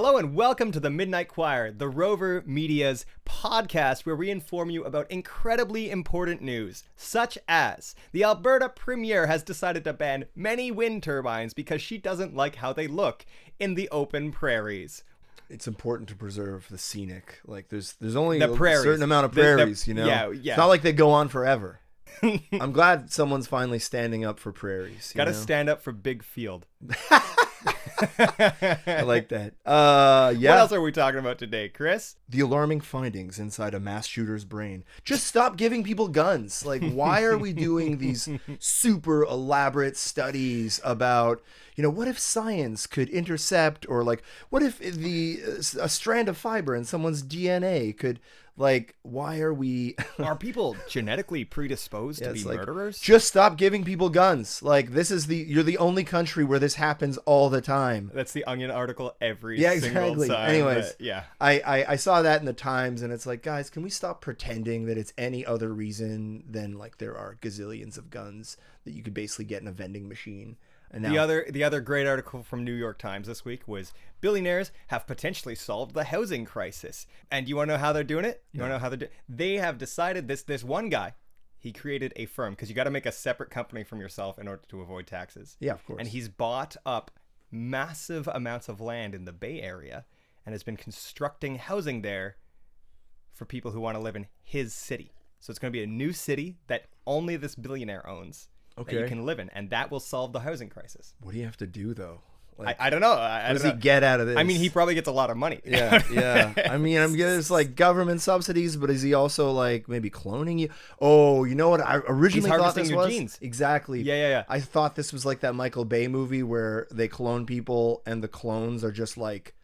Hello and welcome to the Midnight Choir, the Rover Media's podcast where we inform you about incredibly important news, such as the Alberta Premier has decided to ban many wind turbines because she doesn't like how they look in the open prairies. It's important to preserve the scenic. Like there's only The a prairies. certain amount of prairies, you know? Yeah. It's not like they go on forever. I'm glad someone's finally standing up for prairies. Gotta stand up for Big Field. I like that. Yeah. What else are we talking about today, Chris? The alarming findings inside a mass shooter's brain. Just stop giving people guns. Like, why are we doing these super elaborate studies about, what if science could intercept, or like, what if a strand of fiber in someone's DNA could, like, why are we... Are people genetically predisposed to be like, murderers? Just stop giving people guns. Like, you're the only country where this happens all the time. That's the Onion article every single exactly. time. Anyways, yeah. I saw that in the Times, and it's like, guys, can we stop pretending that it's any other reason than, like, there are gazillions of guns that you could basically get in a vending machine. And now, the other great article from New York Times this week was billionaires have potentially solved the housing crisis. And you want to know how they're doing it? They have decided this one guy, he created a firm, because you got to make a separate company from yourself in order to avoid taxes. Yeah, of course. And he's bought up massive amounts of land in the Bay Area and has been constructing housing there for people who want to live in his city. So it's going to be a new city that only this billionaire owns. Okay. That you can live in, and that will solve the housing crisis. What do you have to do, though? Like, I don't know. What does he get out of this? I mean, he probably gets a lot of money. Yeah. I mean, I'm getting it's like government subsidies, but is he also like maybe cloning you? Oh, you know what? I originally thought this your was genes. Exactly. Yeah. I thought this was like that Michael Bay movie where they clone people, and the clones are just like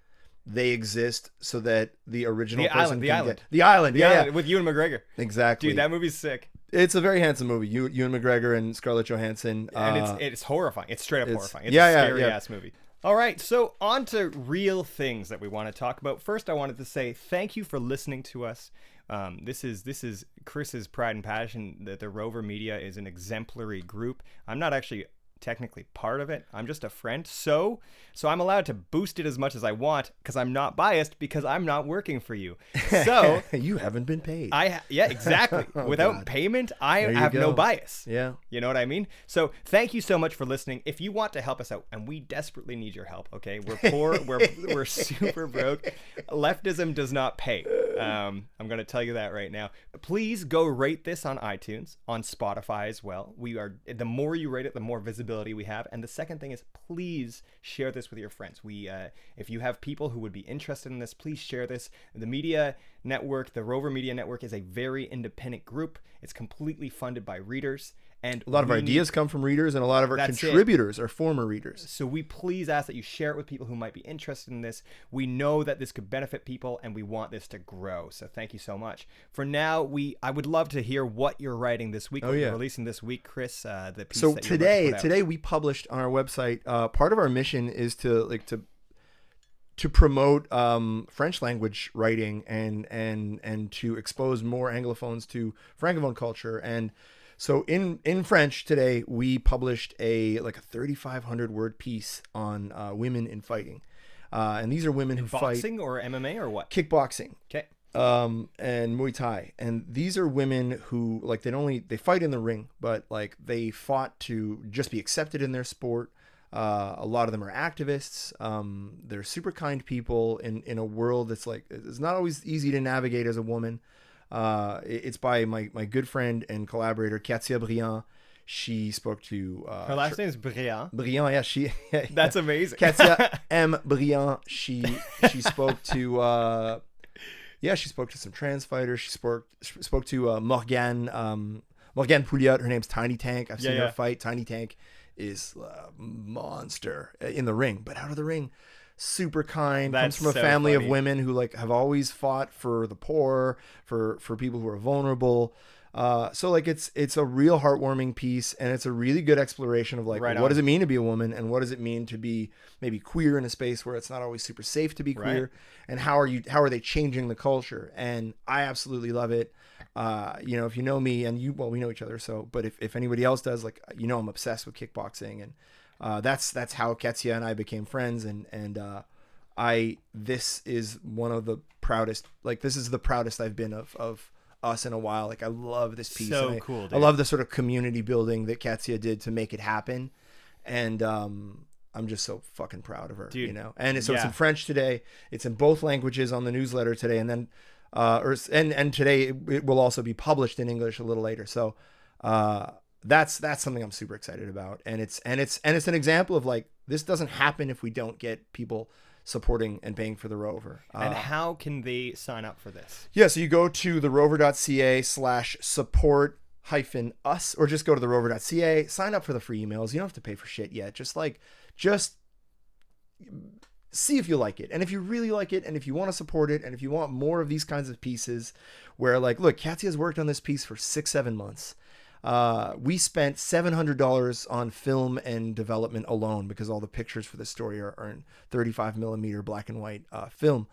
they exist so that the original person the can island. get the island. Yeah, with Ewan McGregor. Exactly. Dude, that movie's sick. It's a very handsome movie. Ewan McGregor and Scarlett Johansson. And it's horrifying. It's straight up horrifying. It's a scary ass movie. All right, so on to real things that we want to talk about. First, I wanted to say thank you for listening to us. This is Chris's pride and passion that the Rover Media is an exemplary group. I'm not actually technically part of it. I'm just a friend. So I'm allowed to boost it as much as I want because I'm not biased because I'm not working for you. So you haven't been paid. Yeah, exactly. Without payment, I have no bias. Yeah. You know what I mean? So thank you so much for listening. If you want to help us out, and we desperately need your help, okay? We're poor. we're super broke. Leftism does not pay. I'm going to tell you that right now. Please go rate this on iTunes, on Spotify as well. The more you rate it, the more visibility we have. And the second thing is, please share this with your friends. If you have people who would be interested in this, please share this. The media network, the Rover Media Network, is a very independent group. It's completely funded by readers. And a lot of our ideas come from readers, and a lot of our contributors are former readers. So we please ask that you share it with people who might be interested in this. We know that this could benefit people, and we want this to grow. So thank you so much. For now, I would love to hear what you're writing this week. What you're releasing this week, Chris. The piece that today we published on our website. Part of our mission is to promote French language writing and to expose more anglophones to francophone culture. And so in French today, we published a 3,500 word piece on women in fighting. And these are women who fight boxing or MMA or what? Kickboxing. Okay. And Muay Thai. And these are women who they fight in the ring, but they fought to just be accepted in their sport. A lot of them are activists. They're super kind people in a world that's it's not always easy to navigate as a woman. It's by my good friend and collaborator, Katia Briand. She spoke to... her last name is Briand. Briand, yeah. That's amazing. Katia M. Briand. She spoke to... she spoke to some trans fighters. She spoke to Morgane Pouliot. Her name's Tiny Tank. I've seen her fight. Tiny Tank is a monster in the ring, but out of the ring, super kind. That's comes from a family of women who have always fought for the poor, for people who are vulnerable. So it's a real heartwarming piece, and it's a really good exploration of what does it mean to be a woman, and what does it mean to be maybe queer in a space where it's not always super safe to be queer, and how are they changing the culture? And I absolutely love it. If you know me, and we know each other, but if anybody else does, I'm obsessed with kickboxing, and that's how Katia and I became friends, and this is one of the proudest, like this is the proudest I've been of us in a while. Like I love this piece. So cool, dude. I love the sort of community building that Katya did to make it happen. And I'm just so fucking proud of her, dude. You know? And so it's in French today. It's in both languages on the newsletter today. And then, and today it will also be published in English a little later. So, that's something I'm super excited about. And it's an example of like, this doesn't happen if we don't get people supporting and paying for the rover. And how can they sign up for this? Yeah. So you go to therover.ca/support-us, or just go to therover.ca, sign up for the free emails. You don't have to pay for shit yet. Just see if you like it. And if you really like it, and if you want to support it, and if you want more of these kinds of pieces where like, look, Katya's worked on this piece for 6-7 months. We spent $700 on film and development alone because all the pictures for this story are in 35 millimeter black and white film.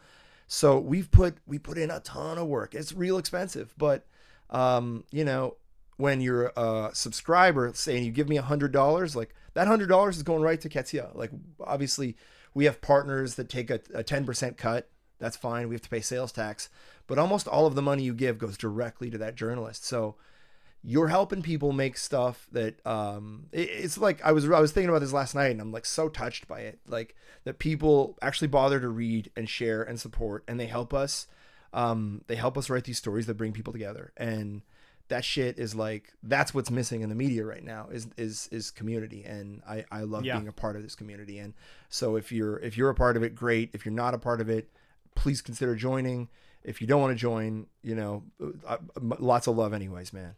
So we put in a ton of work. It's real expensive, but you know, when you're a subscriber, saying you give me $100, like that $100 is going right to Katya. Like obviously we have partners that take a 10% cut. That's fine. We have to pay sales tax, but almost all of the money you give goes directly to that journalist. So you're helping people make stuff that it's like I was thinking about this last night, and I'm like so touched by it, like that people actually bother to read and share and support, and they help us write these stories that bring people together. And that shit is like, that's what's missing in the media right now is community. And I love being a part of this community. And so if you're a part of it, great. If you're not a part of it, please consider joining. If you don't want to join, you know, lots of love anyways, man.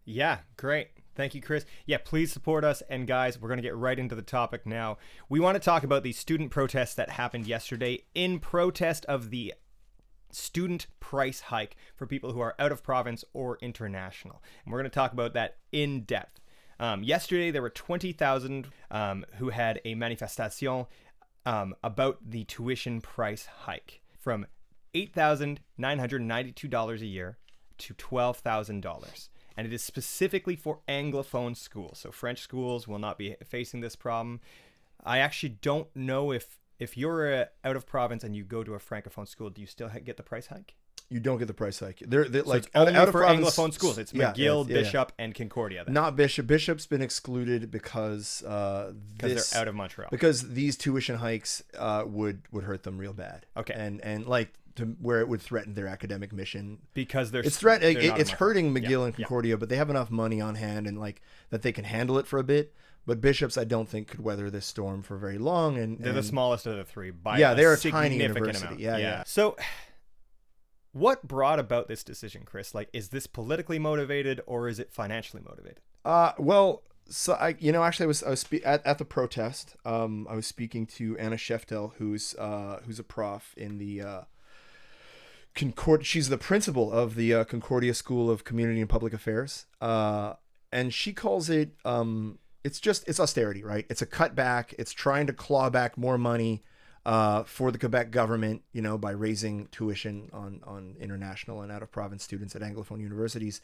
Yeah, great. Thank you, Chris. Yeah, please support us. And guys, we're going to get right into the topic now. We want to talk about the student protests that happened yesterday in protest of the student price hike for people who are out of province or international. And we're going to talk about that in depth. Yesterday, there were 20,000 who had a manifestation about the tuition price hike from $8,992 a year to $12,000. And it is specifically for anglophone schools. So French schools will not be facing this problem. I actually don't know if you're out of province and you go to a francophone school, do you still get the price hike? You don't get the price hike. They're so like out of for province, anglophone schools. It's McGill, yeah, Bishop, and Concordia. Then. Not Bishop. Bishop's been excluded because they're out of Montreal. Because these tuition hikes would hurt them real bad. Okay. And like to where it would threaten their academic mission. Because it's hurting McGill and Concordia, but they have enough money on hand and like that they can handle it for a bit. But Bishop's, I don't think, could weather this storm for very long. And they're the smallest of the three by they're a tiny significant university. amount. Yeah. So, what brought about this decision, Chris? Like, is this politically motivated or is it financially motivated? Well, so actually, I was at the protest. I was speaking to Anna Scheftel, who's a prof in the She's the principal of the Concordia School of Community and Public Affairs, and she calls it it's austerity, right? It's a cutback. It's trying to claw back more money for the Quebec government, you know, by raising tuition on international and out of province students at anglophone universities.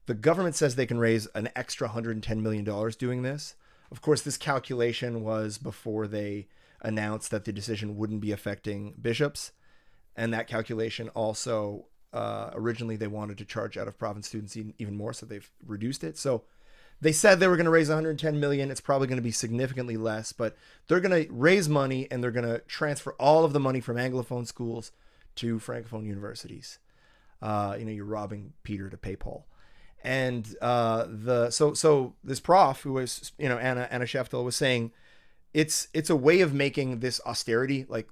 The government says they can raise an extra $110 million doing this. Of course, this calculation was before they announced that the decision wouldn't be affecting bishops. And that calculation also, originally they wanted to charge out of province students even more, so they've reduced it. So they said they were going to raise $110 million. It's probably going to be significantly less, but they're going to raise money and they're going to transfer all of the money from anglophone schools to francophone universities. You're robbing Peter to pay Paul. And so this prof who was, Anna Scheftel was saying, it's a way of making this austerity, like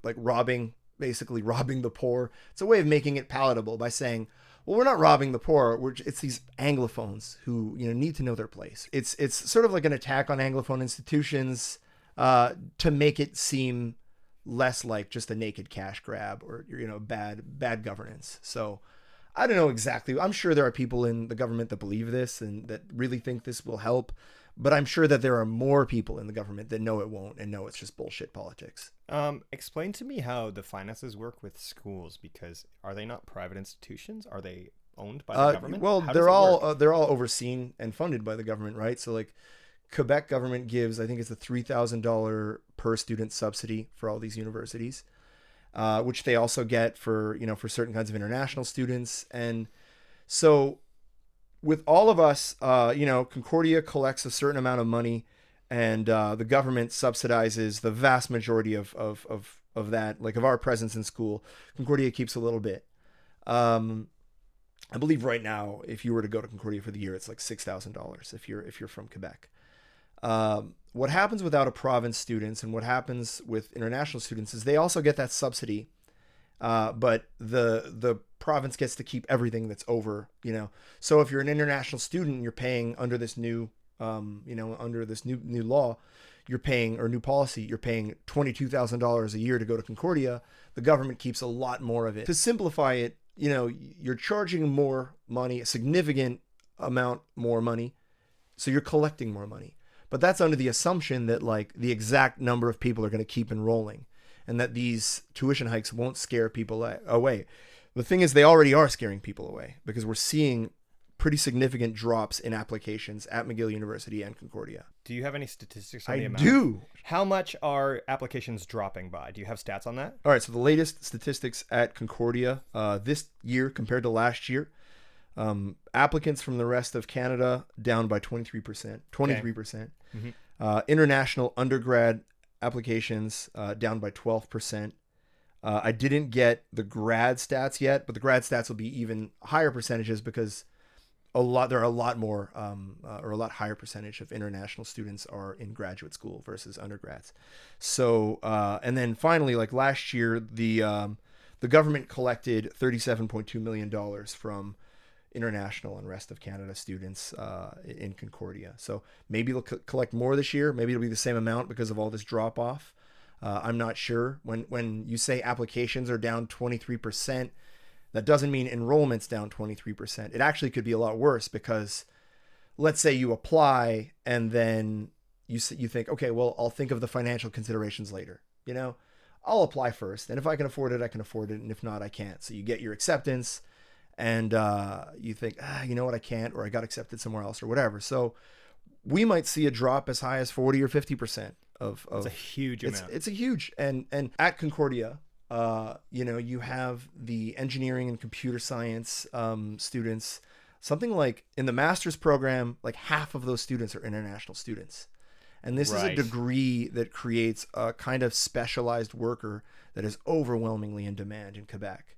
basically robbing the poor. It's a way of making it palatable by saying, well, we're not robbing the poor. It's these anglophones who need to know their place. It's sort of like an attack on anglophone institutions to make it seem less like just a naked cash grab or bad governance. So I don't know exactly. I'm sure there are people in the government that believe this and that really think this will help. But I'm sure that there are more people in the government that know it won't and know it's just bullshit politics. Explain to me how the finances work with schools, because are they not private institutions? Are they owned by the government? Well, they're all overseen and funded by the government, right? So like Quebec government gives, I think it's a $3,000 per student subsidy for all these universities. which they also get for, for certain kinds of international students. And so with all of us, Concordia collects a certain amount of money, and the government subsidizes the vast majority of that, like of our presence in school. Concordia keeps a little bit. I believe right now, if you were to go to Concordia for the year, it's like $6,000 if you're from Quebec. What happens without a province students and what happens with international students is they also get that subsidy, but the province gets to keep everything that's over. So if you're an international student, you're paying under this new, under this new law, you're paying, or new policy, you're paying $22,000 a year to go to Concordia. The government keeps a lot more of it. To simplify it, you're charging more money, a significant amount more money, so you're collecting more money. But that's under the assumption that like the exact number of people are going to keep enrolling, and that these tuition hikes won't scare people away. The thing is, they already are scaring people away, because we're seeing pretty significant drops in applications at McGill University and Concordia. Do you have any statistics on the amount? I do. How much are applications dropping by? Do you have stats on that? All right, so the latest statistics at Concordia this year compared to last year, applicants from the rest of Canada down by 23%. 23%. Mm-hmm. International undergrad applications down by 12%. I didn't get the grad stats yet, but the grad stats will be even higher percentages, because there are a lot more, or a lot higher percentage of international students are in graduate school versus undergrads. So, and then finally, like last year, the government collected $37.2 million from international and rest of Canada students in Concordia. So maybe they'll collect more this year. Maybe it'll be the same amount because of all this drop off. I'm not sure. When you say applications are down 23%, that doesn't mean enrollment's down 23%. It actually could be a lot worse, because let's say you apply and then you think, okay, well, I'll think of the financial considerations later. I'll apply first, and if I can afford it, I can afford it, and if not, I can't. So you get your acceptance, and you think, you know what, I can't, or I got accepted somewhere else, or whatever. So we might see a drop as high as 40 or 50% of it's a huge amount. It's a huge, and at Concordia, you have the engineering and computer science students. Something like in the master's program, like half of those students are international students. And this is a degree that creates a kind of specialized worker that is overwhelmingly in demand in Quebec.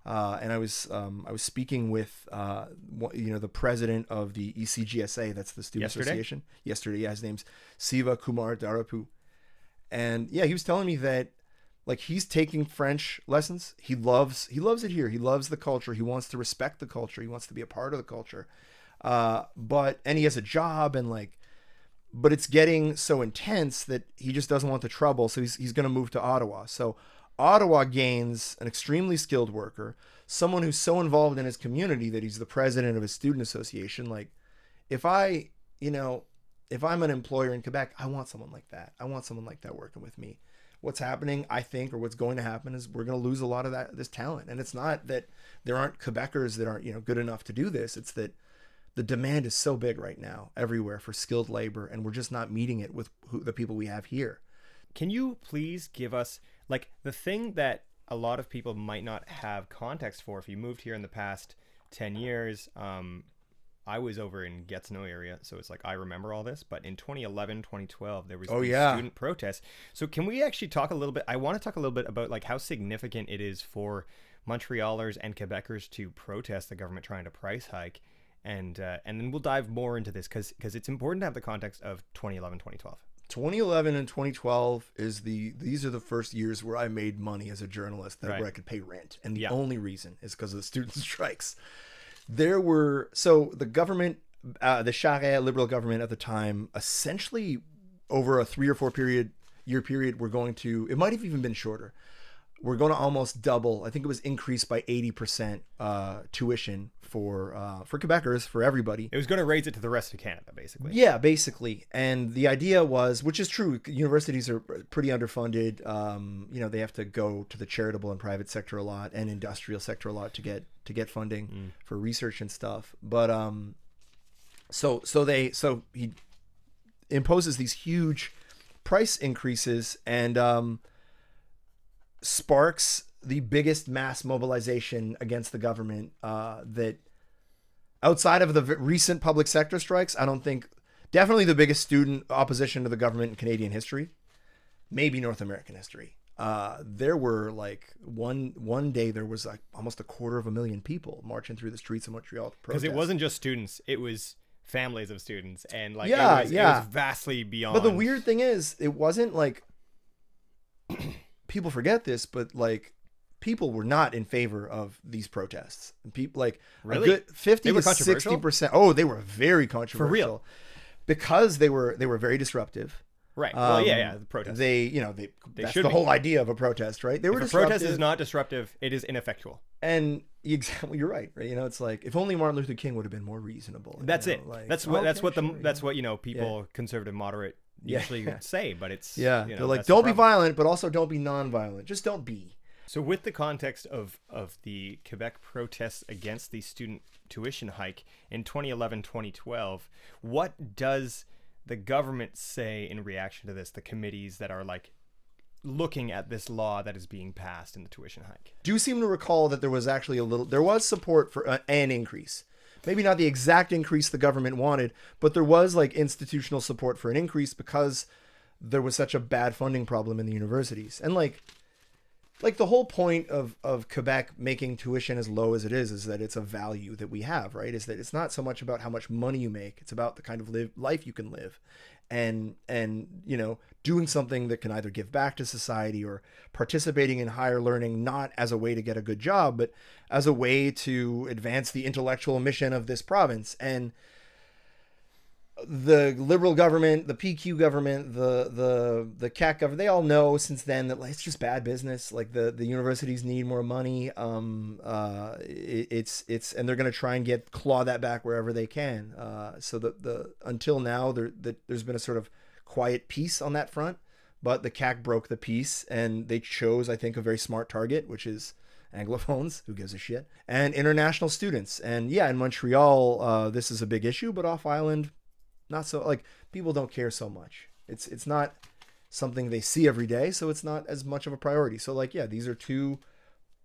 And I was speaking with the president of the ECGSA, that's the student association. Yesterday, his name's Siva Kumar Darapu, and he was telling me that like he's taking French lessons. He loves it here. He loves the culture. He wants to respect the culture. He wants to be a part of the culture. And he has a job, and but it's getting so intense that he just doesn't want the trouble. So he's going to move to Ottawa. So Ottawa gains an extremely skilled worker, someone who's so involved in his community that he's the president of his student association. Like, if I'm an employer in Quebec, I want someone like that. I want someone like that working with me. What's happening, I think, or what's going to happen, is we're going to lose a lot of this talent. And it's not that there aren't Quebecers that aren't, good enough to do this. It's that the demand is so big right now everywhere for skilled labor, and we're just not meeting it with the people we have here. Can you please give us the thing that a lot of people might not have context for? If you moved here in the past 10 years, I was over in Gatineau area, so it's I remember all this, but in 2011, 2012, there was student protests. So can we actually talk a little bit? I want to talk a little bit about how significant it is for Montrealers and Quebecers to protest the government trying to price hike. And then we'll dive more into this because it's important to have the context of 2011, 2012. 2011 and 2012 these are the first years where I made money as a journalist, where I could pay rent. And the only reason is because of the student strikes. The government, the Charest Liberal government at the time, essentially over a 3 or 4 year period, it might have even been shorter. We're going to almost double. I think it was increased by 80% tuition for Quebecers, for everybody. It was going to raise it to the rest of Canada, basically. Yeah, basically. And the idea was, which is true, universities are pretty underfunded. They have to go to the charitable and private sector a lot, and industrial sector a lot to get funding for research and stuff. But so he imposes these huge price increases, and sparks the biggest mass mobilization against the government that outside of the recent public sector strikes, I don't think, definitely the biggest student opposition to the government in Canadian history, maybe North American history. There were like one day there was like almost 250,000 people marching through the streets of Montreal to protest. Because it wasn't just students, it was families of students, and like it was vastly beyond. But the weird thing is, it wasn't like people forget this, but like people were not in favor of these protests. People like really? A good 50 to 60%. Oh, they were very controversial. For real. Because they were very disruptive. Right. Well, the protest. They that's the whole idea of a protest, right? They were disruptive. A protest is not disruptive, it is ineffectual. And you're right. It's like if only Martin Luther King would have been more reasonable. That's it. Like, that's what people conservative moderate usually say, but it's they're like don't be violent, but also don't be non-violent. Just don't be. So with the context of the Quebec protests against the student tuition hike in 2011-2012, what does the government say in reaction to this, the committees that are like looking at this law that is being passed in the tuition hike? Do you seem to recall that there was actually there was support for an increase? Maybe not the exact increase the government wanted, but there was like institutional support for an increase because there was such a bad funding problem in the universities. And like the whole point of Quebec making tuition as low as it is that it's a value that we have, right? Is that it's not so much about how much money you make. It's about the kind of life you can live and doing something that can either give back to society or participating in higher learning, not as a way to get a good job, but as a way to advance the intellectual mission of this province. And the Liberal government, the PQ government, the CAC government, they all know since then that like, it's just bad business. Like the universities need more money. It's and they're going to try and claw that back wherever they can. So until now there's been a sort of quiet peace on that front, but the CAC broke the peace and they chose, I think, a very smart target, which is anglophones, who gives a shit, and international students. And in Montreal, this is a big issue, but off island, not so. Like people don't care so much. It's not something they see every day, so it's not as much of a priority. So like these are two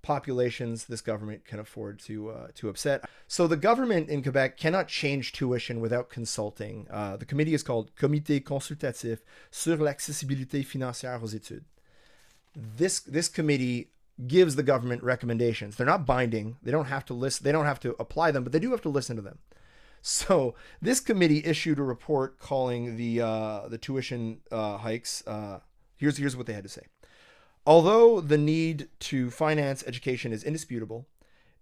populations this government can afford to upset. So the government in Quebec cannot change tuition without consulting. The committee is called Comité consultatif sur l'accessibilité financière aux études. This committee gives the government recommendations. They're not binding. They don't have to list. They don't have to apply them, but they do have to listen to them. So this committee issued a report calling the tuition hikes. Here's what they had to say. Although the need to finance education is indisputable,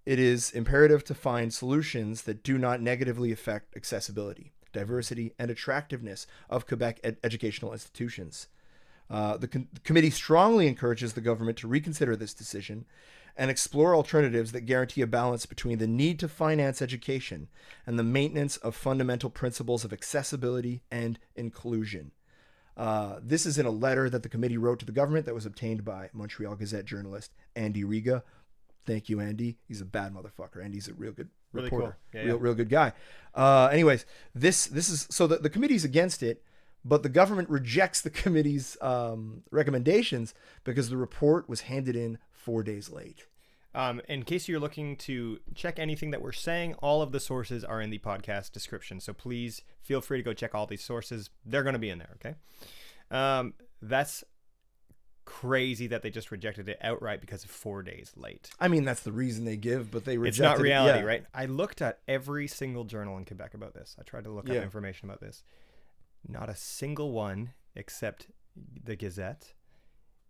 it is imperative to find solutions that do not negatively affect accessibility, diversity, and attractiveness of Quebec educational institutions. The committee strongly encourages the government to reconsider this decision and explore alternatives that guarantee a balance between the need to finance education and the maintenance of fundamental principles of accessibility and inclusion. This is in a letter that the committee wrote to the government that was obtained by Montreal Gazette journalist Andy Riga. Thank you, Andy. He's a bad motherfucker. Andy's a real good reporter. Really cool. Real good guy. Anyways, this is so the committee's against it, but the government rejects the committee's recommendations because the report was handed in 4 days late. In case you're looking to check anything that we're saying, all of the sources are in the podcast description. So please feel free to go check all these sources. They're going to be in there, okay? That's crazy that they just rejected it outright because of 4 days late. I mean, that's the reason they give, but they rejected it. It's not reality, right? I looked at every single journal in Quebec about this. I tried to look up information about this. Not a single one except the Gazette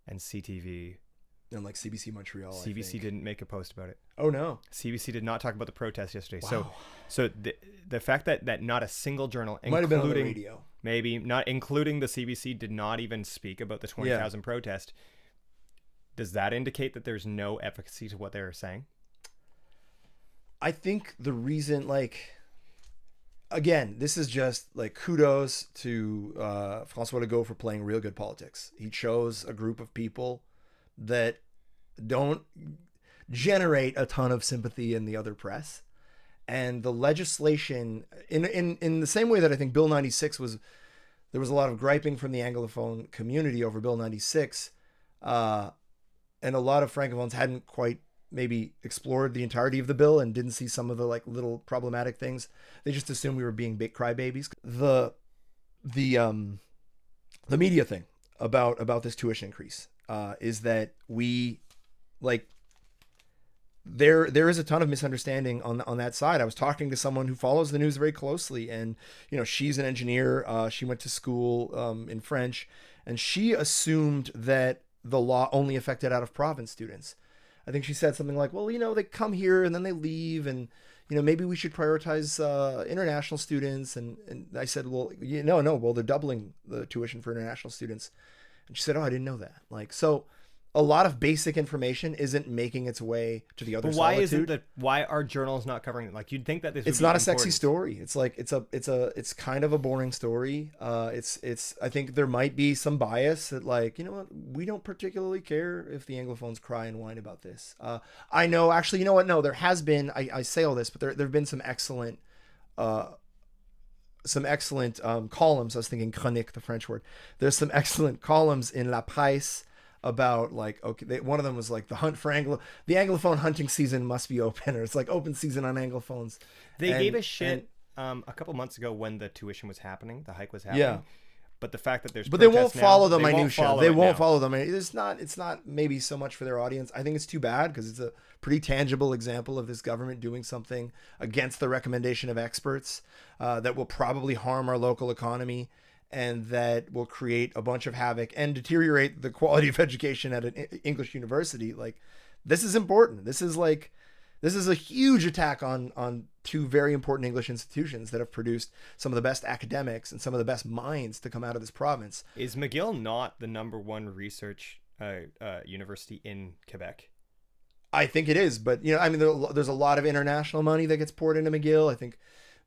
and CTV. And like CBC Montreal, CBC didn't make a post about it. Oh no, CBC did not talk about the protest yesterday. Wow. So the fact that not a single journal, might have been on the radio, maybe not including the CBC, did not even speak about the 20,000 protest. Does that indicate that there's no efficacy to what they were saying? I think the reason, again, this is just like kudos to François Legault for playing real good politics. He chose a group of people that don't generate a ton of sympathy in the other press, and the legislation in the same way that I think Bill 96 there was a lot of griping from the anglophone community over Bill 96, a lot of francophones hadn't quite maybe explored the entirety of the bill and didn't see some of the like little problematic things. They just assumed we were being big crybabies. The media thing about this tuition increase is that we like there is a ton of misunderstanding on that side. I was talking to someone who follows the news very closely, and she's an engineer. She went to school in French, and she assumed that the law only affected out of province students. I think she said something like, well, they come here and then they leave, and maybe we should prioritize international students. And I said, well, no, well, they're doubling the tuition for international students. And she said, oh, I didn't know that. Like, so a lot of basic information isn't making its way to the other but why solitude. Why are journals not covering it? Like, you'd think that this it's would not be a sexy important. story. It's like it's kind of a boring story. It's I think there might be some bias that, like, what, we don't particularly care if the anglophones cry and whine about this. I know, actually, no, there has been, I say all this, but there have been some excellent columns. I was thinking chronique, the French word. There's some excellent columns in La Presse about, like, okay, one of them was like the anglophone hunting season must be open, or it's like open season on anglophones. They gave a shit a couple months ago when the tuition was happening, the hike was happening. Yeah. But the fact that there's but they won't follow the minutia. minutia. They won't follow them. It's not maybe so much for their audience. I think it's too bad because it's a pretty tangible example of this government doing something against the recommendation of experts that will probably harm our local economy, and that will create a bunch of havoc and deteriorate the quality of education at an English university. Like, this is important. This is a huge attack on two very important English institutions that have produced some of the best academics and some of the best minds to come out of this province. Is McGill not the #1 research university in Quebec? I think it is, but there's a lot of international money that gets poured into McGill. I think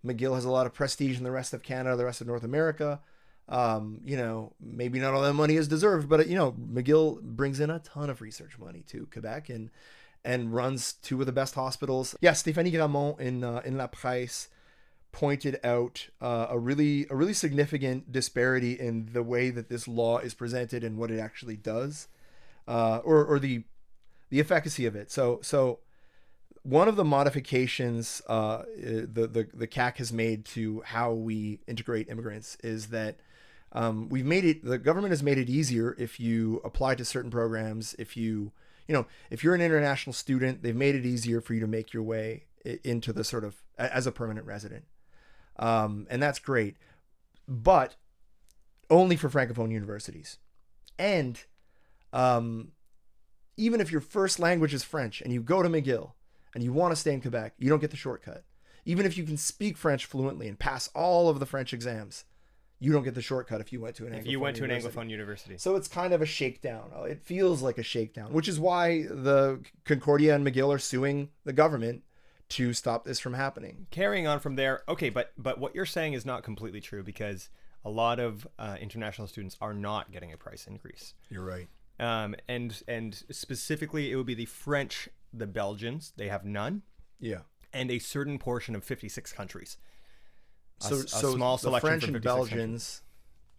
McGill has a lot of prestige in the rest of Canada, the rest of North America. Maybe not all that money is deserved, but McGill brings in a ton of research money to Quebec and runs two of the best hospitals. Yeah, Stéphanie Gramont in La Presse pointed out a really significant disparity in the way that this law is presented and what it actually does, or the efficacy of it. So one of the modifications the CAC has made to how we integrate immigrants is that the government has made it easier if you apply to certain programs. If you're an international student, they've made it easier for you to make your way into the sort of as a permanent resident. And that's great, but only for Francophone universities. And even if your first language is French and you go to McGill and you want to stay in Quebec, you don't get the shortcut. Even if you can speak French fluently and pass all of the French exams, you don't get the shortcut if you went to an anglophone university. So it's kind of a shakedown. It feels like a shakedown, which is why the Concordia and McGill are suing the government to stop this from happening. Carrying on from there, okay, but what you're saying is not completely true, because a lot of international students are not getting a price increase. You're right. And specifically, it would be the French, the Belgians, they have none. Yeah. And a certain portion of 56 countries. So small selection. The French and Belgians,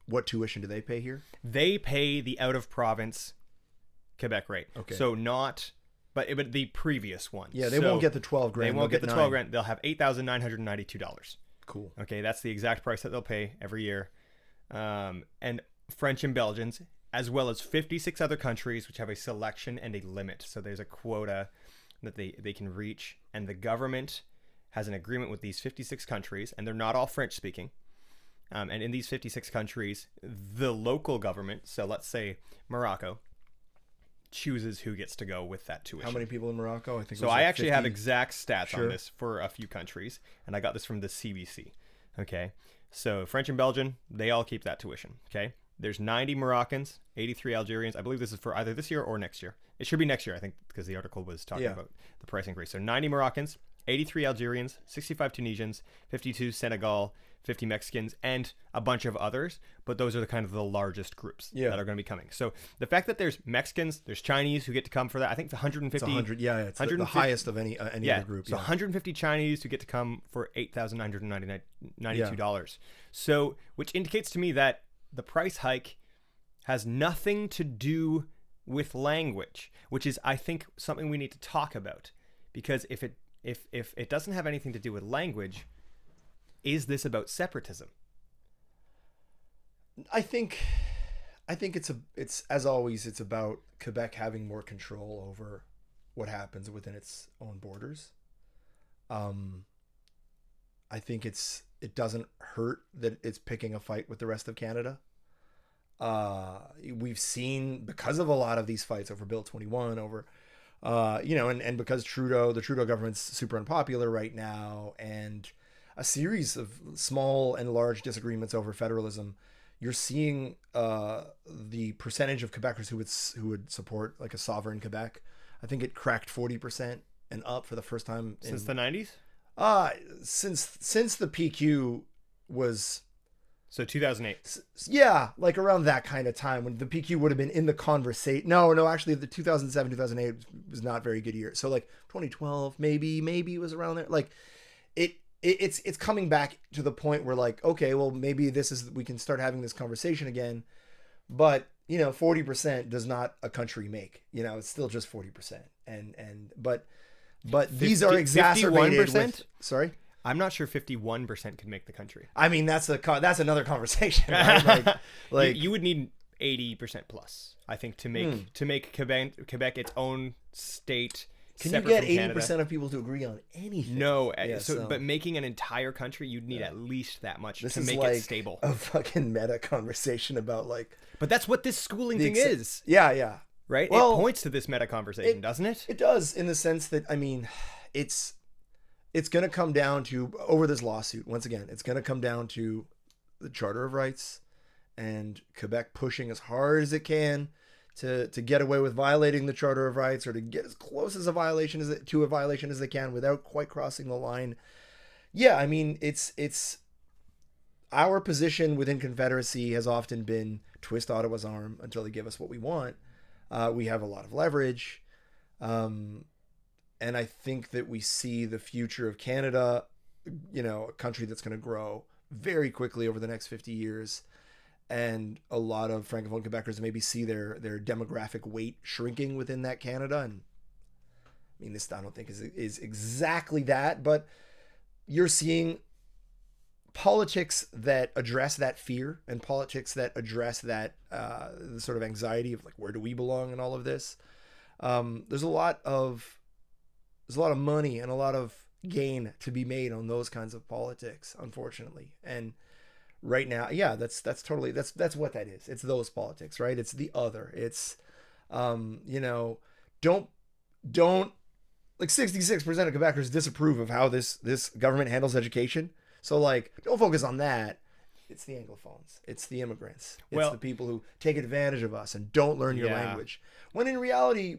what tuition do they pay here? They pay the out of province Quebec rate. Okay. So not, but the previous one. Yeah, they won't get the 12 grand. They won't get the 12 grand. They'll have $8,992. Cool. Okay, that's the exact price that they'll pay every year. And French and Belgians, as well as 56 other countries, which have a selection and a limit. So there's a quota that they can reach, and the government has an agreement with these 56 countries, and they're not all French speaking. And in these 56 countries, the local government, so let's say Morocco, chooses who gets to go with that tuition. How many people in Morocco? I think. So I actually have exact stats on this for a few countries, and I got this from the CBC. Okay, so French and Belgian, they all keep that tuition. Okay, there's 90 Moroccans, 83 Algerians. I believe this is for either this year or next year. It should be next year, I think, because the article was talking about the price increase. So 90 Moroccans, 83 Algerians, 65 Tunisians, 52 Senegal, 50 Mexicans, and a bunch of others. But those are the kind of the largest groups that are going to be coming. So the fact that there's Mexicans, there's Chinese who get to come for that. I think it's 150. It's 100. Yeah, it's the highest of any other group. So 150 Chinese who get to come for $8,992. So, which indicates to me that the price hike has nothing to do with language, which is, I think, something we need to talk about, because if it doesn't have anything to do with language, is this about separatism? I think it's as always, it's about Quebec having more control over what happens within its own borders. I think it doesn't hurt that it's picking a fight with the rest of Canada. We've seen, because of a lot of these fights over Bill 21, over and because the Trudeau government's super unpopular right now, and a series of small and large disagreements over federalism, you're seeing the percentage of Quebecers who would support like a sovereign Quebec. I think it cracked 40% and up for the first time since the 90s. Since the PQ was, so 2008. Yeah, like around that kind of time when the PQ would have been in the conversation. No, actually, the 2007 2008 was not a very good year. So like 2012, maybe it was around there. Like it's coming back to the point where like, okay, well, maybe we can start having this conversation again. But 40% does not a country make. It's still just 40%. But these are exacerbated 51%? Sorry, I'm not sure 51% could make the country. I mean, that's another conversation. Right? like you would need 80% plus, I think, to make Quebec its own state. Can you get 80% of people to agree on anything? No. Yeah, but making an entire country, you'd need at least that much to make it stable. A fucking meta conversation about like. But that's what this schooling thing is. Yeah. Right? Well, it points to this meta conversation, doesn't it? It does, in the sense that, I mean, it's going to come down to, over this lawsuit, once again, it's going to come down to the Charter of Rights and Quebec pushing as hard as it can to get away with violating the Charter of Rights, or to get as close as a violation as they can without quite crossing the line. Yeah, I mean, it's our position within Confederacy has often been twist Ottawa's arm until they give us what we want. We have a lot of leverage. And I think that we see the future of Canada, a country that's going to grow very quickly over the next 50 years. And a lot of Francophone Quebecers maybe see their demographic weight shrinking within that Canada. And I mean, this I don't think is exactly that, but you're seeing politics that address that fear, and politics that address that the sort of anxiety of like, where do we belong in all of this? There's a lot of money and a lot of gain to be made on those kinds of politics, unfortunately. And right now, yeah, that's totally that's what that is. It's those politics, right? It's the other. It's don't like 66% of Quebecers disapprove of how this government handles education. So like, don't focus on that. It's the anglophones. It's the immigrants. It's the people who take advantage of us and don't learn your language. When in reality,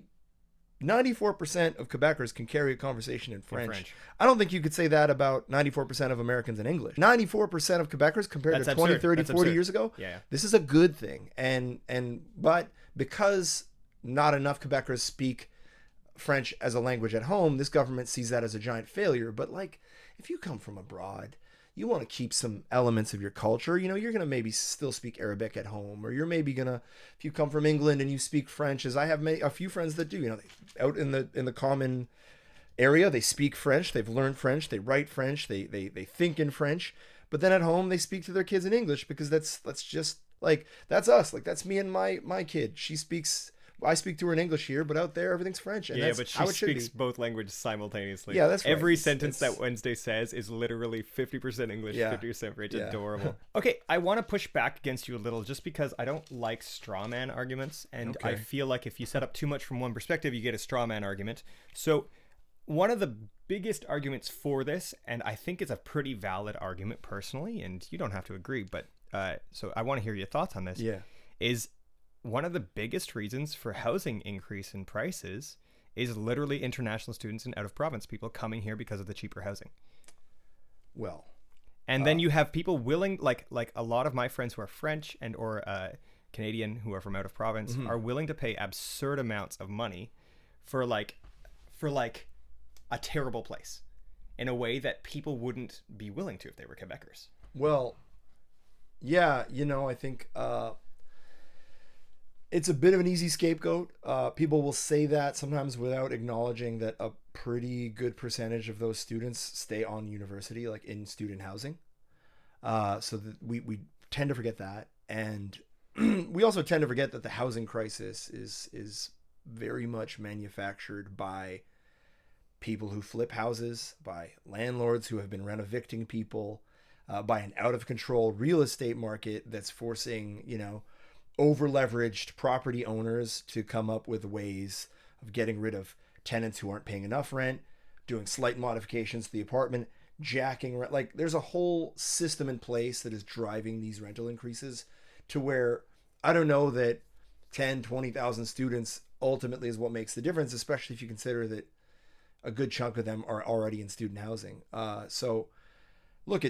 94% of Quebecers can carry a conversation in French. I don't think you could say that about 94% of Americans in English. 94% of Quebecers compared to 20, 30, 40 years ago. Yeah. This is a good thing. But because not enough Quebecers speak French as a language at home, this government sees that as a giant failure. But like, if you come from abroad, you want to keep some elements of your culture. You're going to maybe still speak Arabic at home, or you're maybe going to, if you come from England and you speak French, as I have a few friends that do, out in the common area, they speak French, they've learned French, they write French, they think in French, but then at home they speak to their kids in English, because that's just like, that's us. Like, that's me and my kid. I speak to her in English here, but out there everything's French. And but she speaks both languages simultaneously. Yeah, that's right. Every sentence that Wednesday says is literally 50% English, 50% French. It's adorable. Okay, I want to push back against you a little, just because I don't like straw man arguments, and I feel like if you set up too much from one perspective, you get a straw man argument. So one of the biggest arguments for this, and I think it's a pretty valid argument personally, and you don't have to agree, but so I want to hear your thoughts on this, is one of the biggest reasons for housing increase in prices is literally international students and out of province people coming here because of the cheaper housing. Well, and then you have people willing, like a lot of my friends who are French and or Canadian who are from out of province are willing to pay absurd amounts of money for a terrible place in a way that people wouldn't be willing to if they were Quebecers. Well, yeah, I think It's a bit of an easy scapegoat. People will say that sometimes without acknowledging that a pretty good percentage of those students stay on university, like in student housing. So that we tend to forget that. And we also tend to forget that the housing crisis is very much manufactured by people who flip houses, by landlords who have been rent evicting people, by an out of control real estate market that's forcing, over leveraged property owners to come up with ways of getting rid of tenants who aren't paying enough rent, doing slight modifications to the apartment, jacking rent. Like there's a whole system in place that is driving these rental increases to where I don't know that 10, 20,000 students ultimately is what makes the difference, especially if you consider that a good chunk of them are already in student housing. So look,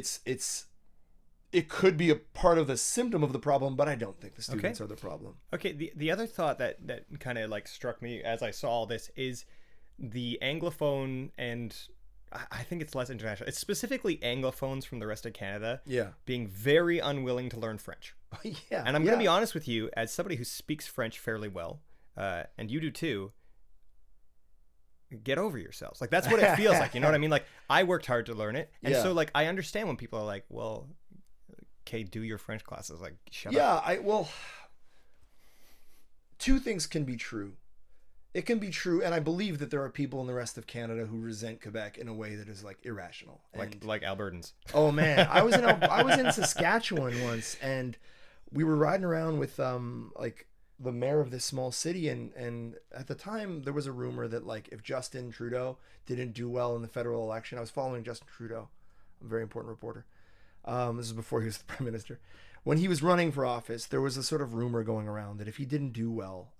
it could be a part of the symptom of the problem, but I don't think the students are the problem. Okay. The other thought that kind of like struck me as I saw all this is the anglophone, and I think it's less international. It's specifically anglophones from the rest of Canada. Yeah. Being very unwilling to learn French. Yeah. And I'm going to be honest with you, as somebody who speaks French fairly well, and you do too, get over yourselves. Like that's what it feels like. You know what I mean? Like I worked hard to learn it. And so like I understand when people are like, well, okay, do your French classes. Like shut up. Yeah, two things can be true. It can be true, and I believe that there are people in the rest of Canada who resent Quebec in a way that is like irrational. Like Albertans. Oh man, I was in Saskatchewan once, and we were riding around with like the mayor of this small city, and at the time there was a rumor that like if Justin Trudeau didn't do well in the federal election, I was following Justin Trudeau, a very important reporter. This is before he was the prime minister. When he was running for office, there was a sort of rumor going around that if he didn't do well,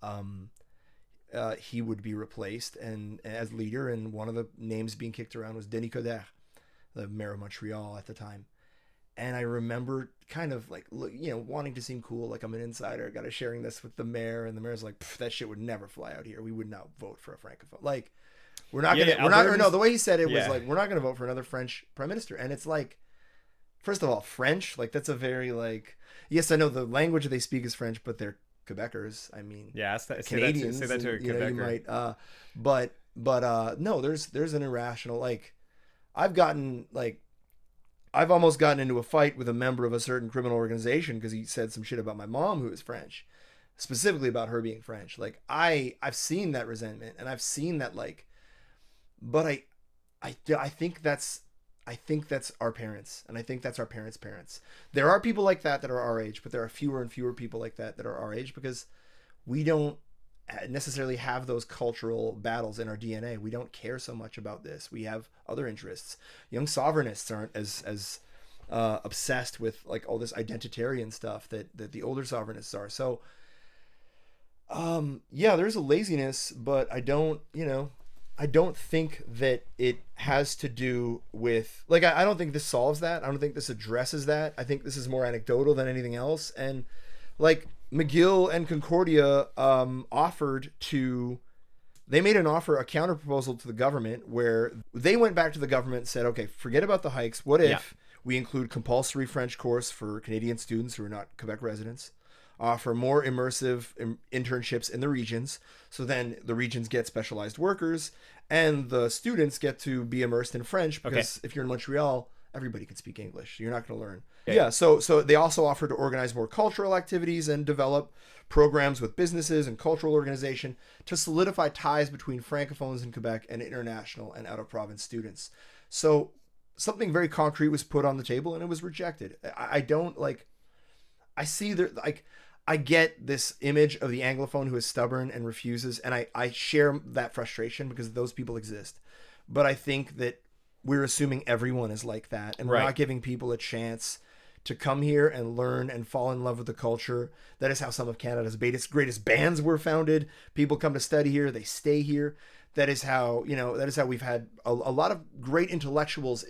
he would be replaced and as leader. And one of the names being kicked around was Denis Coderre, the mayor of Montreal at the time. And I remember kind of like, wanting to seem cool, like I'm an insider, got to sharing this with the mayor, and the mayor's like, that shit would never fly out here. We would not vote for a francophone. Like, we're not gonna. The way he said it was like, we're not gonna vote for another French prime minister. And it's like, first of all, French, like that's a very like, yes, I know the language they speak is French, but they're Quebecers. I mean, Canadians. Say that to a Quebecer. You might, but no, there's an irrational, like, I've almost gotten into a fight with a member of a certain criminal organization because he said some shit about my mom who is French, specifically about her being French. Like I've seen that resentment, and I've seen that, like, but I think that's our parents, and I think that's our parents' parents. There are people like that are our age, but there are fewer and fewer people like that are our age because we don't necessarily have those cultural battles in our DNA. We don't care so much about this. We have other interests. Young sovereignists aren't as obsessed with like all this identitarian stuff that the older sovereignists are. So there's a laziness, but I don't think that it has to do with, like, I don't think this solves that. I don't think this addresses that. I think this is more anecdotal than anything else. And like McGill and Concordia they made an offer, a counter proposal to the government, where they went back to the government and said, okay, forget about the hikes. What if we include compulsory French course for Canadian students who are not Quebec residents? Offer more immersive internships in the regions, so then the regions get specialized workers and the students get to be immersed in French, because if you're in Montreal, everybody can speak English. You're not going to learn. So they also offer to organize more cultural activities and develop programs with businesses and cultural organization to solidify ties between francophones in Quebec and international and out of province students. So something very concrete was put on the table and it was rejected. I get this image of the Anglophone who is stubborn and refuses, and I share that frustration because those people exist. But I think that we're assuming everyone is like that, and we're not giving people a chance to come here and learn and fall in love with the culture. That is how some of Canada's greatest bands were founded. People come to study here, they stay here. That is how we've had a lot of great intellectuals,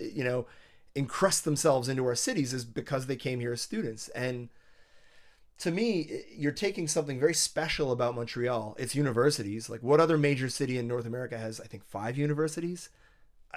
encrust themselves into our cities, is because they came here as students. And to me, you're taking something very special about Montreal. It's universities. Like, what other major city in North America has, I think, 5 universities?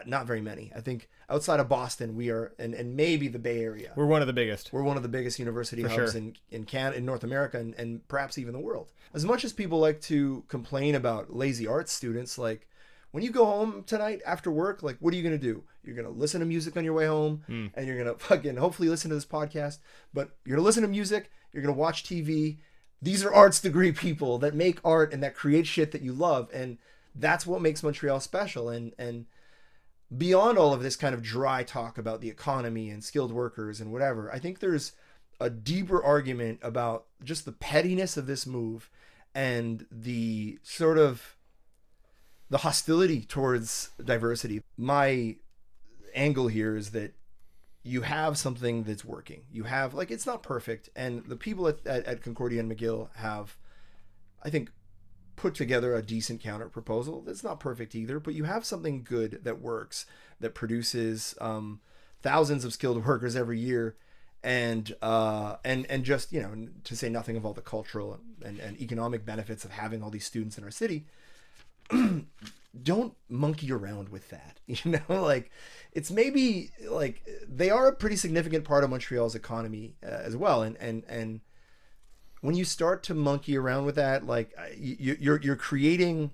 not very many. I think outside of Boston, we are, and maybe the Bay Area. We're one of the biggest. We're one of the biggest university For hubs sure. in Canada, in North America, and perhaps even the world. As much as people like to complain about lazy arts students, like when you go home tonight after work, like what are you going to do? You're going to listen to music on your way home, and you're going to fucking hopefully listen to this podcast, but you're going to listen to music, you're going to watch TV. These are arts degree people that make art and that create shit that you love, and that's what makes Montreal special. And beyond all of this kind of dry talk about the economy and skilled workers and whatever, I think there's a deeper argument about just the pettiness of this move and the sort of the hostility towards diversity. My angle here is that you have something that's working. You have, like, it's not perfect. And the people at Concordia and McGill have, I think, put together a decent counter proposal. That's not perfect either, but you have something good that works, that produces thousands of skilled workers every year, and just, you know, to say nothing of all the cultural and economic benefits of having all these students in our city. Don't monkey around with that. You know, like, it's maybe like they are a pretty significant part of Montreal's economy as well, and when you start to monkey around with that, like you're creating,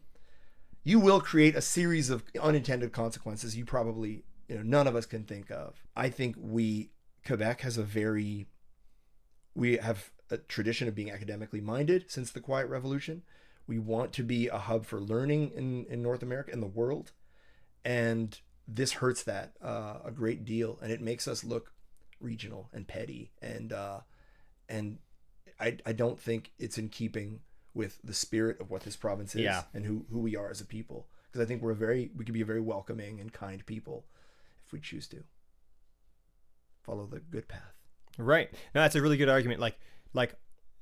you will create a series of unintended consequences you probably, you know, none of us can think of. I think Quebec has we have a tradition of being academically minded since the Quiet Revolution. We want to be a hub for learning in North America, in the world, and this hurts that a great deal, and it makes us look regional and petty, and I don't think it's in keeping with the spirit of what this province is, and who we are as a people. Because I think we can be a very welcoming and kind people if we choose to follow the good path. Right. No, that's a really good argument. Like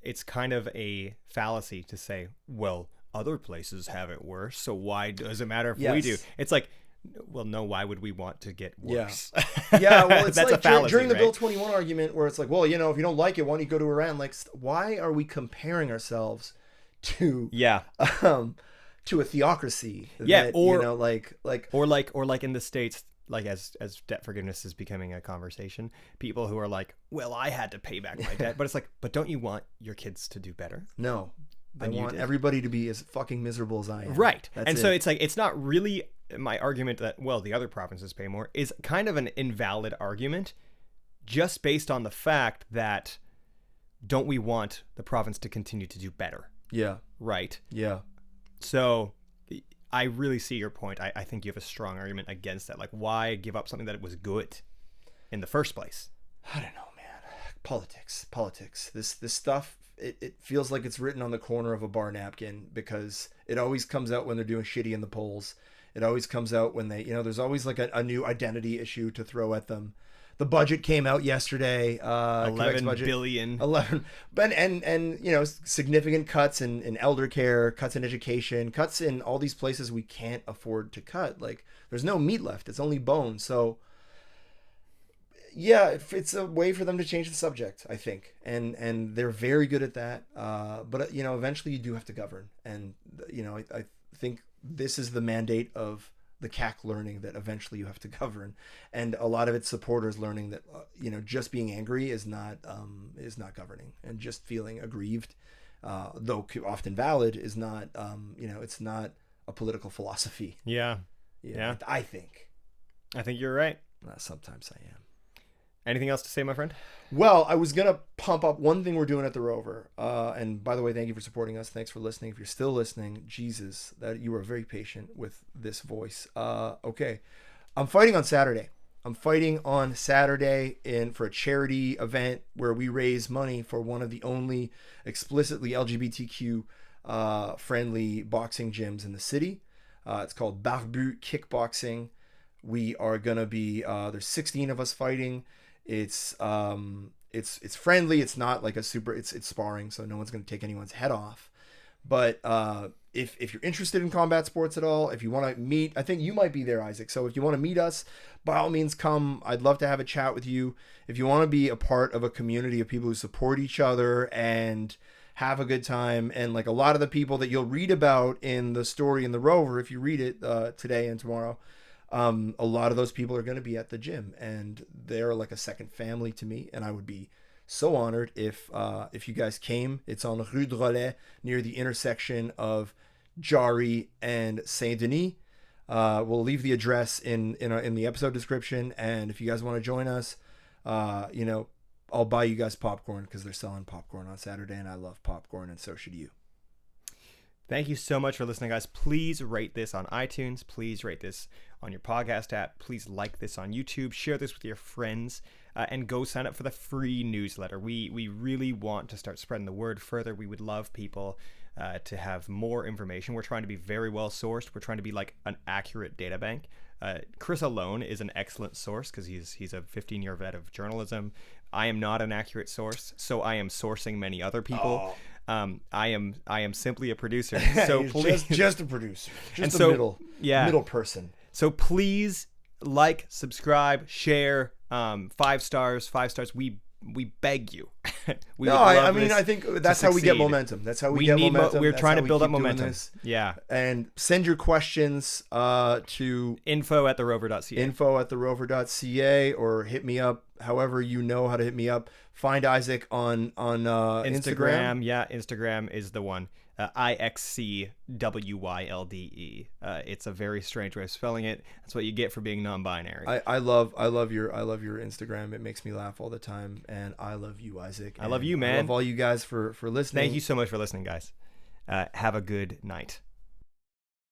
it's kind of a fallacy to say, well, other places have it worse, so why does it matter if we do? It's like, well, no, why would we want to get worse? Yeah, well, it's that's like a fallacy, during the right? Bill 21 argument where it's like, well, you know, if you don't like it, why don't you go to Iran? Like, why are we comparing ourselves to to a theocracy? Yeah, or, you know, like in the States, like as debt forgiveness is becoming a conversation, people who are like, well, I had to pay back my debt, but it's like, but don't you want your kids to do better? No, I want everybody to be as fucking miserable as I am. Right. That's so it's like, it's not really my argument that, well, the other provinces pay more is kind of an invalid argument, just based on the fact that don't we want the province to continue to do better? Yeah. Right. Yeah. So I really see your point. I think you have a strong argument against that. Like, why give up something that was good in the first place? I don't know, man. Politics. This stuff, it feels like it's written on the corner of a bar napkin, because it always comes out when they're doing shitty in the polls. It always comes out when they, you know, there's always like a new identity issue to throw at them. The budget came out yesterday. 11 billion. 11, and you know, significant cuts in elder care, cuts in education, cuts in all these places we can't afford to cut. Like, there's no meat left; it's only bone. So, yeah, it's a way for them to change the subject, I think, and they're very good at that. But you know, eventually you do have to govern, and you know, I think this is the mandate of the CAC learning, that eventually you have to govern, and a lot of its supporters learning that you know, just being angry is not governing, and just feeling aggrieved, though often valid, is not you know, it's not a political philosophy. Yeah. I think you're right. Sometimes I am. Anything else to say, my friend? Well, I was going to pump up one thing we're doing at the Rover. And by the way, thank you for supporting us. Thanks for listening. If you're still listening, Jesus, that you are very patient with this voice. Okay. I'm fighting on Saturday. For a charity event where we raise money for one of the only explicitly LGBTQ friendly boxing gyms in the city. It's called Barbu Kickboxing. We are going to be, there's 16 of us fighting. It's friendly. It's not like it's sparring, so no one's going to take anyone's head off. But if you're interested in combat sports at all, if you want to meet, I think you might be there, Isaac. So if you want to meet us, by all means, come. I'd love to have a chat with you. If you want to be a part of a community of people who support each other and have a good time, and like a lot of the people that you'll read about in the story in the Rover, if you read it today and tomorrow, A lot of those people are going to be at the gym, and they're like a second family to me. And I would be so honored if you guys came. It's on Rue de Relais near the intersection of Jarry and Saint Denis. We'll leave the address in the episode description, and if you guys want to join us, I'll buy you guys popcorn because they're selling popcorn on Saturday, and I love popcorn, and so should you. Thank you so much for listening, guys. Please rate this on iTunes. Please rate this on your podcast app. Please like this on YouTube. Share this with your friends, and go sign up for the free newsletter. We really want to start spreading the word further. We would love people to have more information. We're trying to be very well sourced. We're trying to be like an accurate data bank. Chris alone is an excellent source because he's a 15-year vet of journalism. I am not an accurate source, so I am sourcing many other people. I am simply a producer. So please, just a producer, just and a so, middle person. So please like, subscribe, share. 5 stars. We beg you. I think that's how we get momentum. That's how we get momentum. We're trying to build up momentum. Yeah. And send your questions to info@therover.ca. info@therover.ca, or hit me up however you know how to hit me up. Find Isaac on Instagram. Yeah, Instagram is the one. IXCWYLDE. It's a very strange way of spelling it. That's what you get for being non-binary. I love your Instagram. It makes me laugh all the time, and I love you, Isaac. I love you, man. I love all you guys for listening. Thank you so much for listening, guys. Have a good night.